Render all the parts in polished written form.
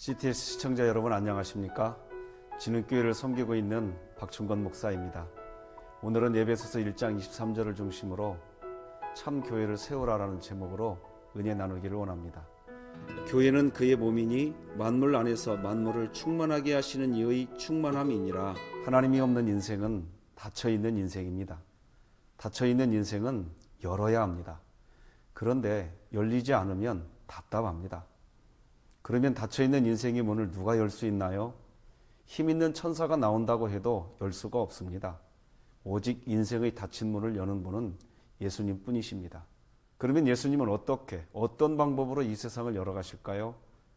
CTS 시청자 여러분 안녕하십니까? 진흥교회를 섬기고 있는 박충건 목사입니다. 오늘은 에베소서 1장 23절을 중심으로 참 교회를 세우라라는 제목으로 은혜 나누기를 원합니다. 교회는 그의 몸이니 만물 안에서 만물을 충만하게 하시는 이의 충만함이니라. 하나님이 없는 인생은 닫혀있는 인생입니다. 닫혀있는 인생은 열어야 합니다. 그런데 열리지 않으면 답답합니다. 그러면 닫혀있는 인생의 문을 누가 열 수 있나요? 힘 있는 천사가 나온다고 해도 열 수가 없습니다. 오직 인생의 닫힌 문을 여는 분은 예수님 뿐이십니다. 그러면 예수님은 어떤 방법으로 이 세상을 열어가실까요?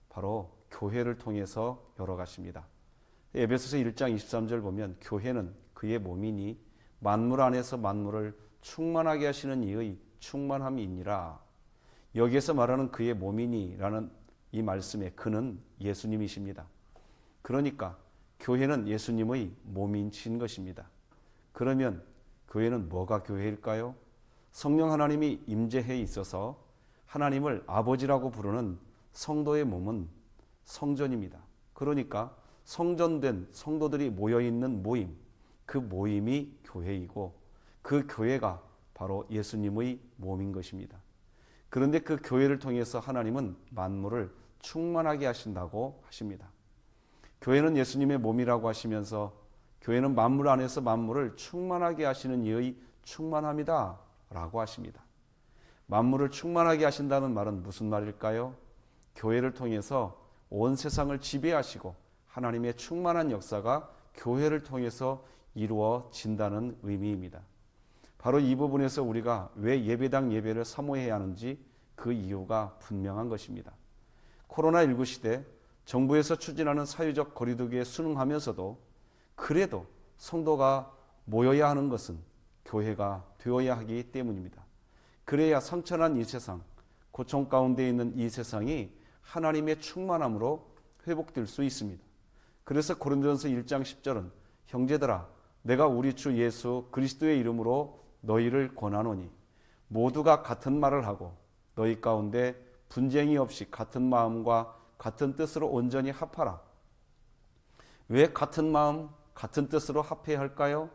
바로 교회를 통해서 열어가십니다. 에베소서 1장 23절 보면 교회는 그의 몸이니 만물 안에서 만물을 충만하게 하시는 이의 충만함이니라. 여기에서 말하는 그의 몸이니라는 이 말씀의 그는 예수님이십니다. 그러니까 교회는 예수님의 몸이신 것입니다. 그러면 교회는 뭐가 교회일까요? 성령 하나님이 임재해 있어서 하나님을 아버지라고 부르는 성도의 몸은 성전입니다. 그러니까 성전된 성도들이 모여있는 모임, 그 모임이 교회이고 그 교회가 바로 예수님의 몸인 것입니다. 그런데 그 교회를 통해서 하나님은 만물을 충만하게 하신다고 하십니다. 교회는 예수님의 몸이라고 하시면서 교회는 만물 안에서 만물을 충만하게 하시는 이의 충만함이다 라고 하십니다. 만물을 충만하게 하신다는 말은 무슨 말일까요? 교회를 통해서 온 세상을 지배하시고 하나님의 충만한 역사가 교회를 통해서 이루어진다는 의미입니다. 바로 이 부분에서 우리가 왜 예배당 예배를 사모해야 하는지 그 이유가 분명한 것입니다. 코로나19 시대 정부에서 추진하는 사회적 거리두기에 순응하면서도 그래도 성도가 모여야 하는 것은 교회가 되어야 하기 때문입니다. 그래야 상처난 이 세상, 고통 가운데 있는 이 세상이 하나님의 충만함으로 회복될 수 있습니다. 그래서 고린도전서 1장 10절은 형제들아 내가 우리 주 예수 그리스도의 이름으로 너희를 권하노니 모두가 같은 말을 하고 너희 가운데 분쟁이 없이 같은 마음과 같은 뜻으로 온전히 합하라. 왜 같은 마음, 같은 뜻으로 합해야 할까요?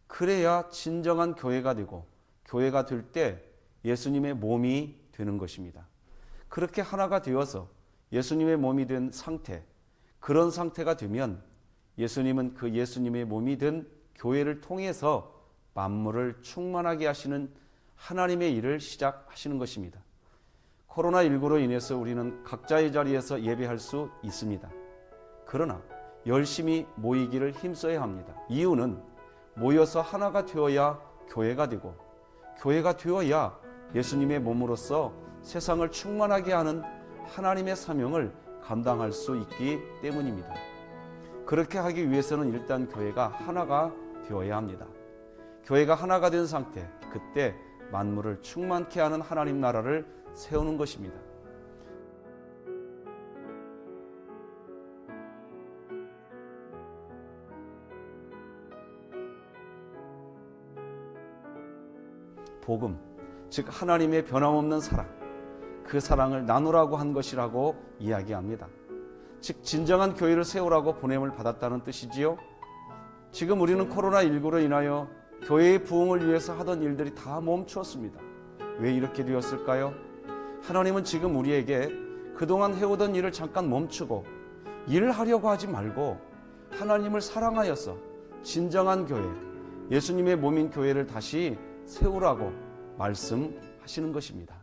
그래야 진정한 교회가 되고 교회가 될 때 예수님의 몸이 되는 것입니다. 그렇게 하나가 되어서 예수님의 몸이 된 상태, 그런 상태가 되면 예수님은 그 예수님의 몸이 된 교회를 통해서 만물을 충만하게 하시는 하나님의 일을 시작하시는 것입니다. 코로나19로 인해서 우리는 각자의 자리에서 예배할 수 있습니다. 그러나 열심히 모이기를 힘써야 합니다. 이유는 모여서 하나가 되어야 교회가 되고 교회가 되어야 예수님의 몸으로서 세상을 충만하게 하는 하나님의 사명을 감당할 수 있기 때문입니다. 그렇게 하기 위해서는 일단 교회가 하나가 되어야 합니다. 교회가 하나가 된 상태, 그때 만물을 충만케 하는 하나님 나라를 세우는 것입니다. 복음, 즉 하나님의 변함없는 사랑, 그 사랑을 나누라고 한 것이라고 이야기합니다. 즉 진정한 교회를 세우라고 보냄을 받았다는 뜻이지요. 지금 우리는 코로나19로 인하여 교회의 부흥을 위해서 하던 일들이 다 멈추었습니다. 왜 이렇게 되었을까요? 하나님은 지금 우리에게 그동안 해오던 일을 잠깐 멈추고 일을 하려고 하지 말고 하나님을 사랑하여서 진정한 교회, 예수님의 몸인 교회를 다시 세우라고 말씀하시는 것입니다.